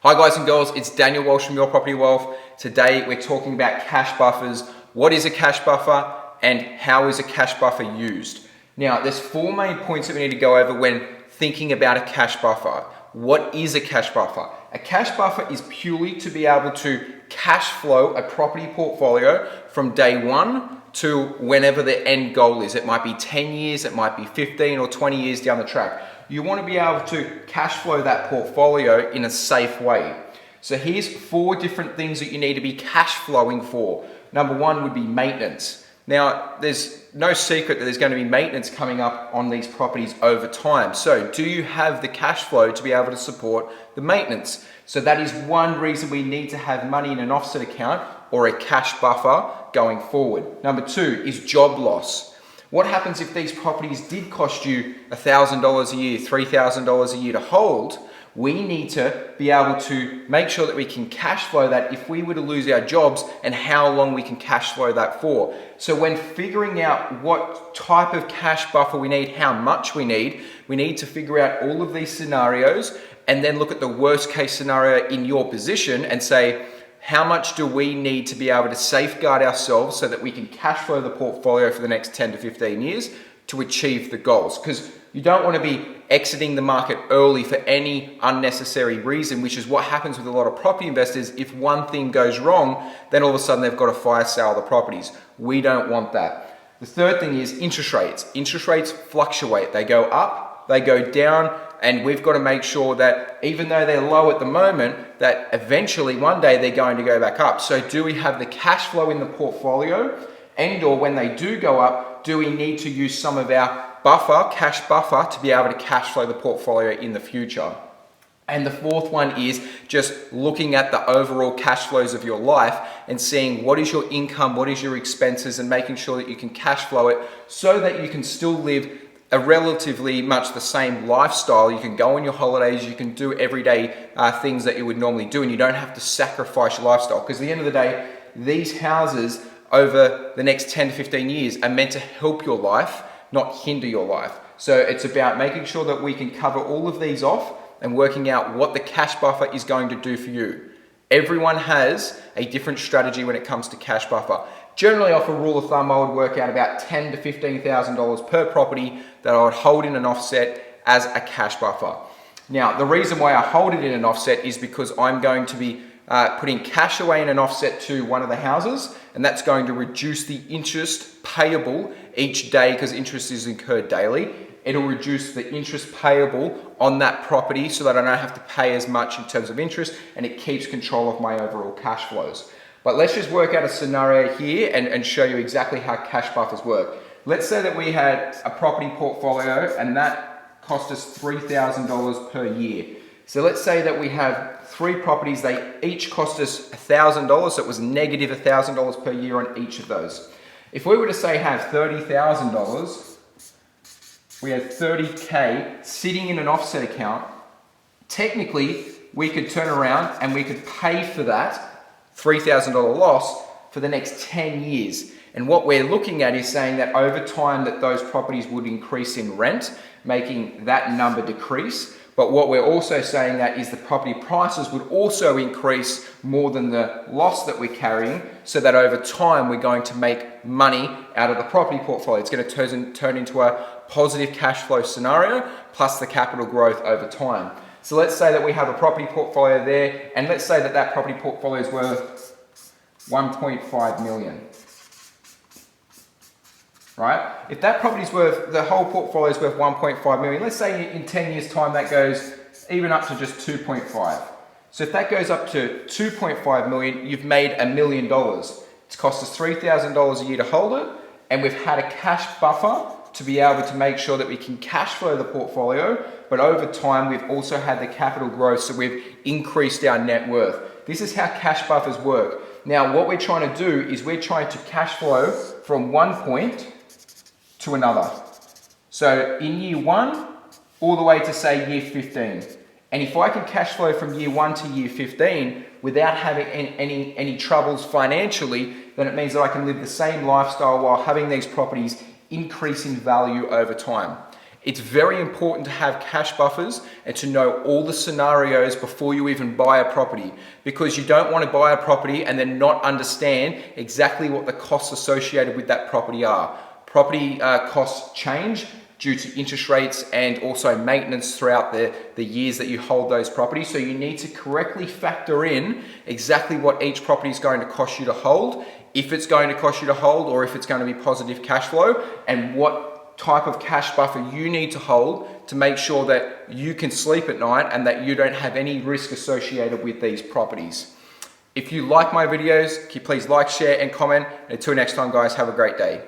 Hi guys and girls, it's Daniel Walsh from Your Property Wealth. Today we're talking about cash buffers. What is a cash buffer and how is a cash buffer used? Now there's four main points that we need to go over when thinking about a cash buffer. What is a cash buffer? A cash buffer is purely to be able to cash flow a property portfolio from day one to whenever the end goal is. It might be 10 years, it might be 15 or 20 years down the track. You want to be able to cash flow that portfolio in a safe way. So here's four different things that you need to be cash flowing for. Number one would be maintenance. Now, there's no secret that there's going to be maintenance coming up on these properties over time. So do you have the cash flow to be able to support the maintenance? So that is one reason we need to have money in an offset account or a cash buffer going forward. Number two is job loss. What happens if these properties did cost you $1,000 a year, $3,000 a year to hold? We need to be able to make sure that we can cash flow that if we were to lose our jobs and how long we can cash flow that for. So when figuring out what type of cash buffer we need, how much we need to figure out all of these scenarios and then look at the worst case scenario in your position and say, how much do we need to be able to safeguard ourselves so that we can cash flow the portfolio for the next 10 to 15 years to achieve the goals? Because you don't want to be exiting the market early for any unnecessary reason, which is what happens with a lot of property investors. If one thing goes wrong, then all of a sudden they've got to fire sale the properties. We don't want that. The third thing is interest rates. Interest rates fluctuate. They go up, they go down, and we've got to make sure that even though they're low at the moment, that eventually one day they're going to go back up. So do we have the cash flow in the portfolio? And or when they do go up, do we need to use some of our buffer, cash buffer, to be able to cash flow the portfolio in the future? And the fourth one is just looking at the overall cash flows of your life and seeing what is your income, what is your expenses, and making sure that you can cash flow it so that you can still live a relatively much the same lifestyle. You can go on your holidays, you can do everyday things that you would normally do, and you don't have to sacrifice your lifestyle. Because at the end of the day, these houses over the next 10 to 15 years are meant to help your life, not hinder your life. So it's about making sure that we can cover all of these off and working out what the cash buffer is going to do for you. Everyone has a different strategy when it comes to cash buffer. Generally, off a rule of thumb, I would work out about $10,000 to $15,000 per property that I would hold in an offset as a cash buffer. Now, the reason why I hold it in an offset is because I'm going to be putting cash away in an offset to one of the houses, and that's going to reduce the interest payable each day because interest is incurred daily. It'll reduce the interest payable on that property so that I don't have to pay as much in terms of interest, and it keeps control of my overall cash flows. But let's just work out a scenario here and show you exactly how cash buffers work. Let's say that we had a property portfolio and that cost us $3,000 per year. So let's say that we have three properties, they each cost us $1,000, so it was negative $1,000 per year on each of those. If we were to say have $30,000, we had 30K sitting in an offset account, technically we could turn around and we could pay for that $3,000 loss for the next 10 years. And what we're looking at is saying that over time that those properties would increase in rent, making that number decrease. But what we're also saying that is the property prices would also increase more than the loss that we're carrying, so that over time we're going to make money out of the property portfolio. It's going to turn into a positive cash flow scenario plus the capital growth over time. So let's say that we have a property portfolio there, and let's say that that property portfolio is worth 1.5 million. Right? If that property's worth, the whole portfolio is worth 1.5 million, let's say in 10 years time that goes even up to just 2.5. So if that goes up to 2.5 million, you've made $1 million. It's cost us $3,000 a year to hold it, and we've had a cash buffer to be able to make sure that we can cash flow the portfolio, but over time we've also had the capital growth, so we've increased our net worth. This is how cash buffers work. Now what we're trying to do is we're trying to cash flow from one point to another. So in year one, all the way to say year 15. And if I can cash flow from year 1 to year 15 without having any troubles financially, then it means that I can live the same lifestyle while having these properties increase in value over time. It's very important to have cash buffers and to know all the scenarios before you even buy a property, because you don't want to buy a property and then not understand exactly what the costs associated with that property are. Property costs change due to interest rates and also maintenance throughout the years that you hold those properties. So you need to correctly factor in exactly what each property is going to cost you to hold, if it's going to cost you to hold, or if it's going to be positive cash flow, and what type of cash buffer you need to hold to make sure that you can sleep at night and that you don't have any risk associated with these properties. If you like my videos, can you please like, share, and comment. Until next time, guys, have a great day.